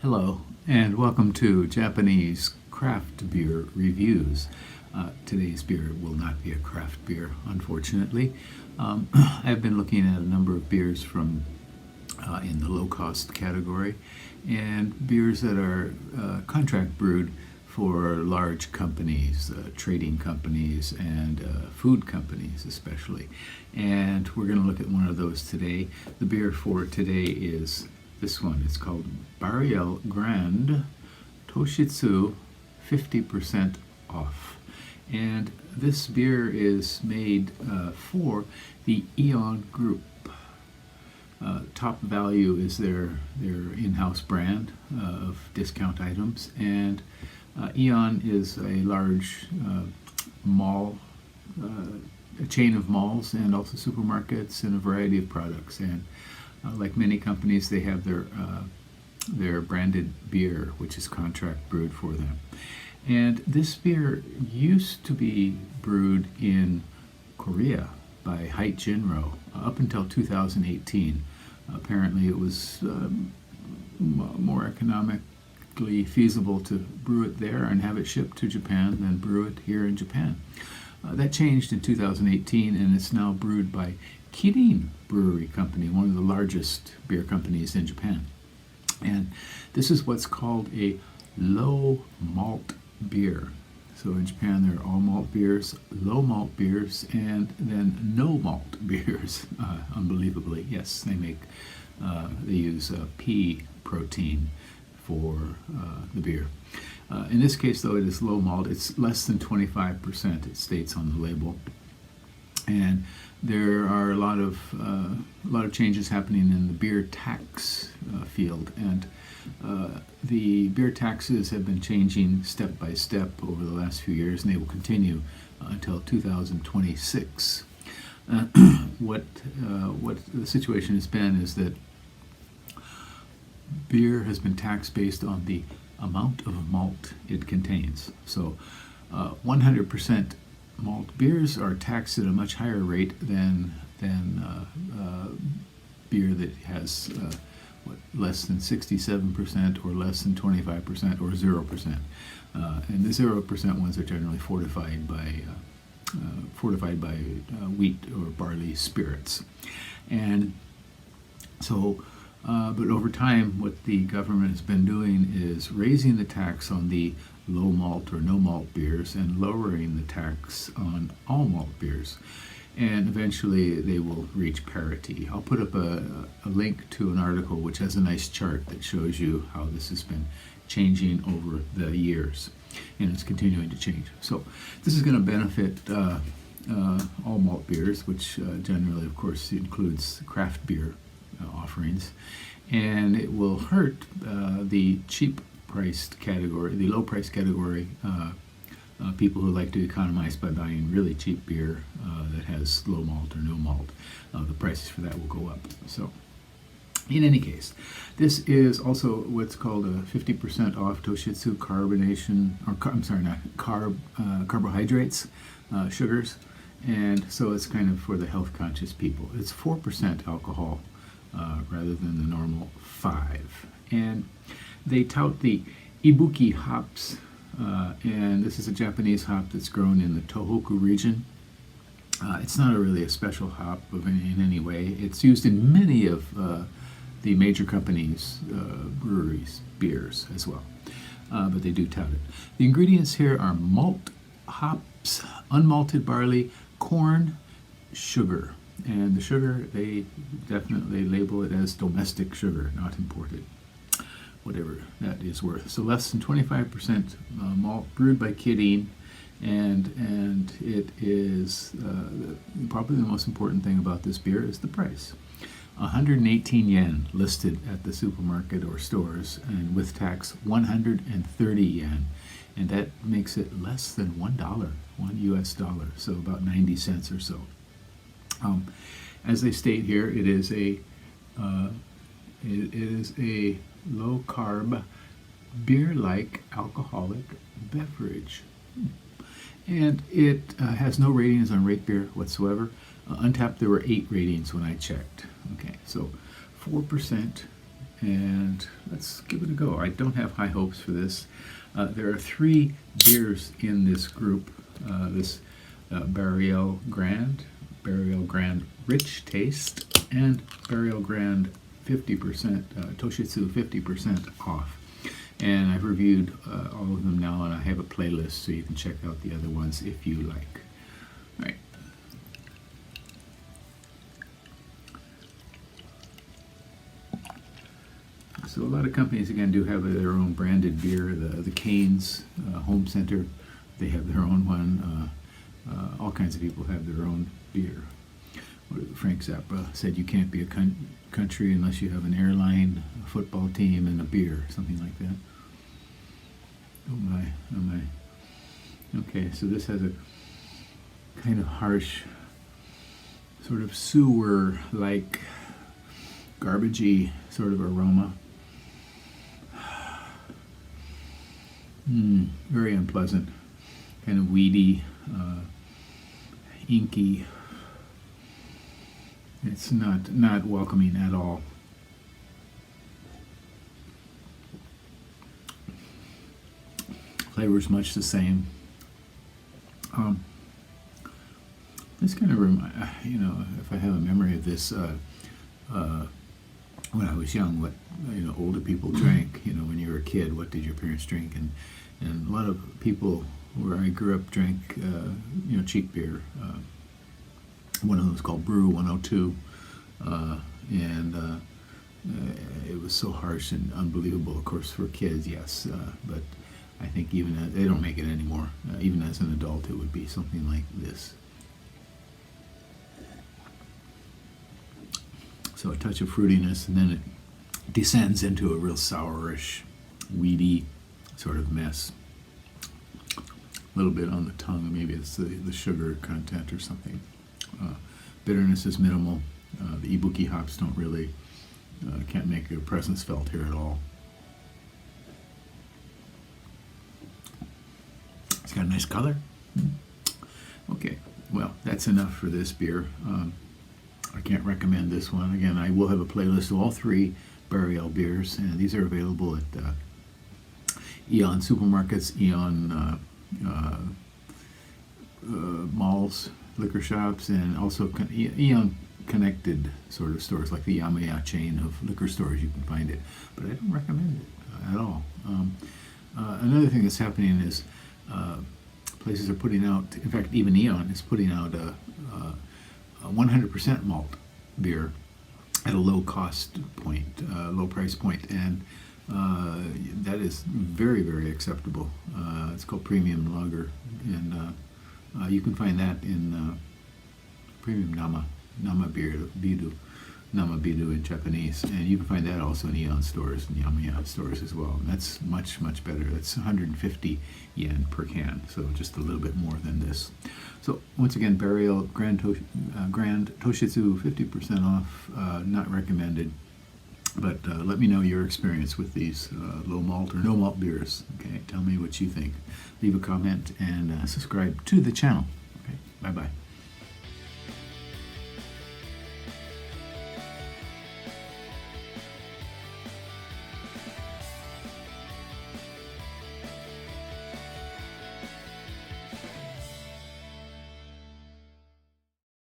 Hello, and welcome to Japanese craft beer reviews. Today's beer will not be a craft beer, unfortunately. I've been looking at a number of beers from in the low-cost category, and beers that are contract brewed for large companies, trading companies, and food companies especially. And we're going to look at one of those today. The beer for today is this one. It's called Barreal Grand Toshitsu 50% off. And this beer is made for the Aeon Group. TopValu is their in-house brand of discount items, and Aeon is a large mall, a chain of malls and also supermarkets and a variety of products. And like many companies, they have their branded beer, which is contract brewed for them. And this beer used to be brewed in Korea by Haight Jinro up until 2018. Apparently it was more economically feasible to brew it there and have it shipped to Japan than brew it here in Japan. That changed in 2018, and it's now brewed by Kirin Brewery Company, one of the largest beer companies in Japan. And this is what's called a low malt beer. So in Japan there are all malt beers, low malt beers, and then no malt beers. Unbelievably, yes, they use pea protein for the beer. In this case, though, it is low malt. It's less than 25%. It states on the label, and there are a lot of changes happening in the beer tax field, and the beer taxes have been changing step by step over the last few years, and they will continue until 2026. What the situation has been is that beer has been taxed based on the amount of malt it contains. So 100% malt beers are taxed at a much higher rate than beer that has less than 67% or less than 25% or 0%. And the 0% ones are generally fortified by wheat or barley spirits. And so but over time, what the government has been doing is raising the tax on the low malt or no malt beers and lowering the tax on all malt beers. And eventually they will reach parity. I'll put up a link to an article which has a nice chart that shows you how this has been changing over the years. And it's continuing to change. So this is going to benefit all malt beers, which generally, of course, includes craft beer offerings, and it will hurt the cheap priced category, the low price category, people who like to economize by buying really cheap beer that has low malt or no malt. The prices for that will go up. So in any case, this is also what's called a 50% off Toshitsu carbonation, or carbohydrates, sugars, and so it's kind of for the health conscious people. It's 4% alcohol rather than the normal 5. And they tout the Ibuki hops, and this is a Japanese hop that's grown in the Tohoku region. It's not really a special hop in any way. It's used in many of the major companies' breweries' beers as well, but they do tout it. The ingredients here are malt, hops, unmalted barley, corn, sugar. And the sugar, they definitely label it as domestic sugar, not imported, whatever that is worth. So less than 25% malt, brewed by Kirin, and it is probably the most important thing about this beer is the price. 118 yen listed at the supermarket or stores, and with tax 130 yen, and that makes it less than $1, $1 US, so about 90 cents or so. As they state here, it is a low carb, beer-like alcoholic beverage, and it has no ratings on Rate Beer whatsoever. Untapped, there were 8 ratings when I checked. Okay, so 4%, and let's give it a go. I don't have high hopes for this. There are 3 beers in this group. This Barreal Grand Rich Taste, and Barreal Grand 50% Toshitsu 50% off. And I've reviewed all of them now, and I have a playlist so you can check out the other ones if you like. All right. So a lot of companies, again, do have their own branded beer. The Canes Home Center, they have their own one. All kinds of people have their own beer. Frank Zappa said you can't be a country unless you have an airline, a football team, and a beer, something like that. Oh my, oh my. Okay, so this has a kind of harsh, sort of sewer-like, garbagey sort of aroma. Very unpleasant, kind of weedy, inky. It's not welcoming at all. Flavor's much the same. This kind of if I have a memory of this, when I was young, what older people drank. When you were a kid, what did your parents drink? And a lot of people where I grew up drank cheap beer. One of them was called Brew 102, and it was so harsh and unbelievable, of course, for kids, yes, but I think even they don't make it anymore. Even as an adult, it would be something like this. So a touch of fruitiness, and then it descends into a real sourish, weedy sort of mess. A little bit on the tongue, maybe it's the sugar content or something. Bitterness is minimal. The ibuki hops don't really, can't make their presence felt here at all. It's got a nice color. Okay, well, that's enough for this beer. I can't recommend this one. Again, I will have a playlist of all 3 Barreal beers, and these are available at Eon supermarkets, Eon malls, liquor shops, and also Eon connected sort of stores like the Yamaya chain of liquor stores. You can find it, but I don't recommend it at all. Another thing that's happening is places are putting out, in fact even Eon is putting out a 100% malt beer at a low cost point, low price point, and that is very, very acceptable. It's called Premium Lager, and you can find that in Premium Nama Bidu in Japanese, and you can find that also in Eon stores and Yamaya stores as well. And that's much, much better. That's 150 yen per can, so just a little bit more than this. So once again, Barreal Grand Toshitsu 50% off, not recommended. But let me know your experience with these low malt or no malt beers. Okay, tell me what you think. Leave a comment and subscribe to the channel. Okay, bye bye.